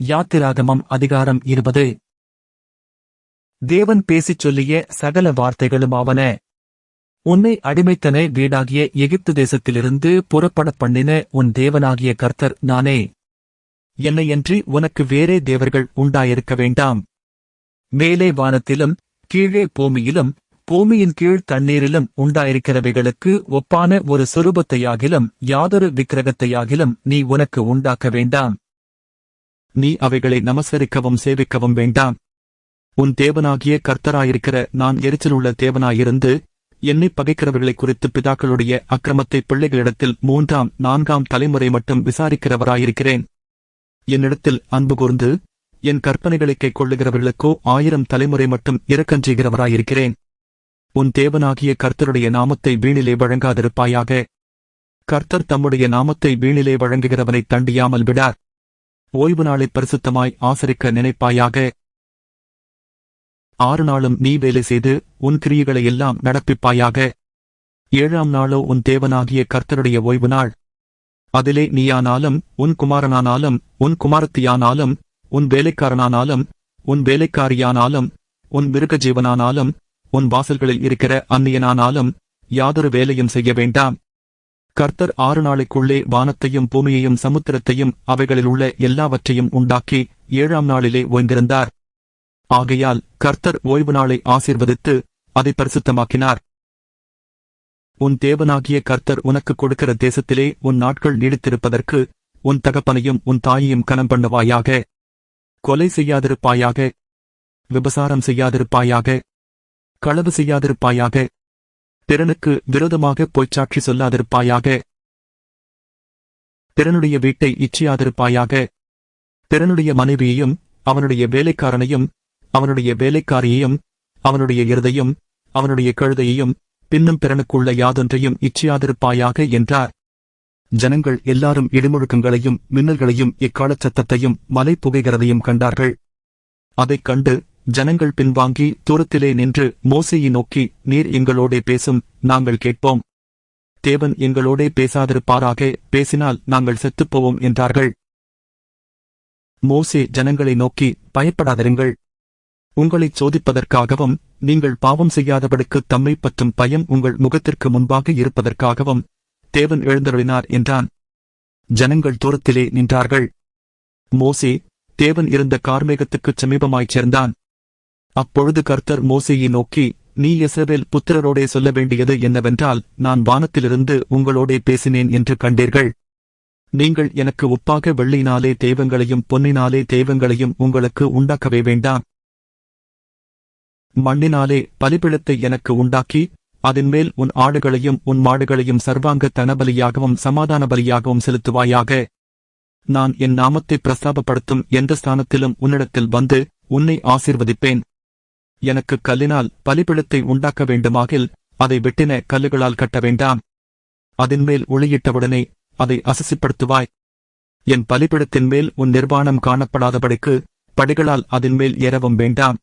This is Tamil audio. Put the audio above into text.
யாத்திராகமம் அதிகாரம் 20. தேவன் பேசிச் சொல்லிய சகல வார்த்தைகளுமாவன. உன்னை அடிமைத்தன வீடாகிய எகிப்து தேசத்திலிருந்து புறப்படப் பண்ணின உன் தேவனாகிய கர்த்தர் நானே. என்னையன்றி உனக்கு வேறே தேவர்கள் உண்டாயிருக்க வேண்டாம். மேலே வானத்திலும் கீழே பூமியிலும் பூமியின் கீழ் தண்ணீரிலும் உண்டாயிருக்கிறவைகளுக்கு ஒப்பான ஒரு சொரூபத்தையாகிலும் யாதொரு விக்கிரகத்தையாகிலும் நீ உனக்கு உண்டாக்க வேண்டாம். நீ அவைகளை நமஸ்கரிக்கவும் சேவிக்கவும் வேண்டாம். உன் தேவனாகிய கர்த்தராயிருக்கிற நான் எரிச்சலுள்ள தேவனாயிருந்து என்னை பகைக்கிறவர்களை குறித்து பிதாக்களுடைய அக்கிரமத்தை பிள்ளைகளிடத்தில் 3ஆம் 4ஆம் தலைமுறை மட்டும் விசாரிக்கிறவராயிருக்கிறேன். என்னிடத்தில் அன்பு கூர்ந்து என் கற்பனைகளை கைக்கொள்ளுகிறவர்களுக்கோ 1000 தலைமுறை மட்டும் இரக்கஞ்செய்கிறவராயிருக்கிறேன். உன் தேவனாகிய கர்த்தருடைய நாமத்தை வீணிலே வழங்காதிருப்பாயாக. கர்த்தர் தம்முடைய நாமத்தை வீணிலே வழங்குகிறவனை தண்டியாமல் விடார். ஓய்வு நாளை பரிசுத்தமாய் ஆசரிக்க நினைப்பாயாக. 6 நாளும் நீ வேலை செய்து உன் கிரியைகளை எல்லாம் நடப்பிப்பாயாக. 7ஆம் நாளோ உன் தேவனாகிய கர்த்தருடைய ஓய்வு நாள். அதிலே நீயானாலும் உன் குமாரனானாலும் உன் குமாரத்தியானாலும் உன் வேலைக்காரனானாலும் உன் வேலைக்காரியானாலும் உன் மிருகஜீவனானாலும் உன் வாசல்களில் இருக்கிற அந்நியனானாலும் யாதொரு வேலையும் செய்ய வேண்டாம். கர்த்தர் 6 நாளைக்குள்ளே வானத்தையும் பூமியையும் சமுத்திரத்தையும் அவைகளிலுள்ள எல்லாவற்றையும் உண்டாக்கி 7ஆம் நாளிலே ஓய்ந்திருந்தார். ஆகையால் கர்த்தர் ஓய்வு நாளை ஆசீர்வதித்து அதை பரிசுத்தமாக்கினார். உன் தேவனாகிய கர்த்தர் உனக்கு கொடுக்கிற தேசத்திலே உன் நாட்கள் நீடித்திருப்பதற்கு உன் தகப்பனையும் உன் தாயையும் கனம் பண்ணுவாயாக. கொலை செய்யாதிருப்பாயாக. விபசாரம் செய்யாதிருப்பாயாக. களவு செய்யாதிருப்பாயாக. பிறனுக்கு விரோதமாக பொய்ச்சாட்சி சொல்லாதிருப்பாயாக. பிறனுடைய வீட்டை இச்சையாதிருப்பாயாக. பிறனுடைய மனைவியையும் அவனுடைய வேலைக்காரனையும் அவனுடைய வேலைக்காரியையும் அவனுடைய எருதையும் அவனுடைய கழுதையையும் பின்னும் பிறனுக்குள்ள யாதொன்றையும் இச்சையாதிருப்பாயாக என்றார். ஜனங்கள் எல்லாரும் இடிமுழுக்கங்களையும் மின்னல்களையும் எக்காலச் சத்தத்தையும் மலை புகைகிறதையும் கண்டார்கள். அதைக் கண்டு ஜனங்கள் பின்வாங்கி தூரத்திலே நின்று மோசேயை நோக்கி, நீர் எங்களோடே பேசும், நாங்கள் கேட்போம். தேவன் எங்களோடே பேசாதிருப்பாராக, பேசினால் நாங்கள் செத்துப்போவோம் என்றார்கள். மோசே ஜனங்களை நோக்கி, பயப்படாதிருங்கள். உங்களைச் சோதிப்பதற்காகவும் நீங்கள் பாவம் செய்யாதபடிக்கு தம்மை பற்றும் பயம் உங்கள் முகத்திற்கு முன்பாக இருப்பதற்காகவும் தேவன் எழுந்தருளினார் என்றான். ஜனங்கள் தூரத்திலே நின்றார்கள். மோசே தேவன் இருந்த கார்மேகத்துக்குச் சமீபமாய்ச் சேர்ந்தான். அப்பொழுது கர்த்தர் மோசேயை நோக்கி, நீ இஸ்ரவேல் புத்திரரோடே சொல்ல வேண்டியது என்னவென்றால், நான் வானத்திலிருந்து உங்களோடே பேசினேன் என்று கண்டீர்கள். நீங்கள் எனக்கு ஒப்பாக வெள்ளியினாலே தெய்வங்களையும் பொன்னினாலே தெய்வங்களையும் உங்களுக்கு உண்டாக்கவே வேண்டாம். மண்ணினாலே பலிபீடத்தை எனக்கு உண்டாக்கி அதன்மேல் உன் ஆடுகளையும் உன் மாடுகளையும் சர்வாங்க தனபலியாகவும் சமாதான பலியாகவும் செலுத்துவாயாக. நான் என் நாமத்தை பிரஸ்தாபப்படுத்தும் எந்த ஸ்தானத்திலும் உன்னிடத்தில் வந்து உன்னை ஆசீர்வதிப்பேன். எனக்கு கல்லினால் பலிபீடத்தை உண்டாக்க வேண்டுமாகில் அதை வெட்டின கல்லுகளால் கட்ட வேண்டாம். அதன்மேல் ஒளியிட்டவுடனே அதை அசசிப்படுத்துவாய். என் பலிபீடத்தின் மேல் உன் நிர்வாணம் காணப்படாதபடிக்கு படிகளால் அதன்மேல் ஏறவும் வேண்டாம்.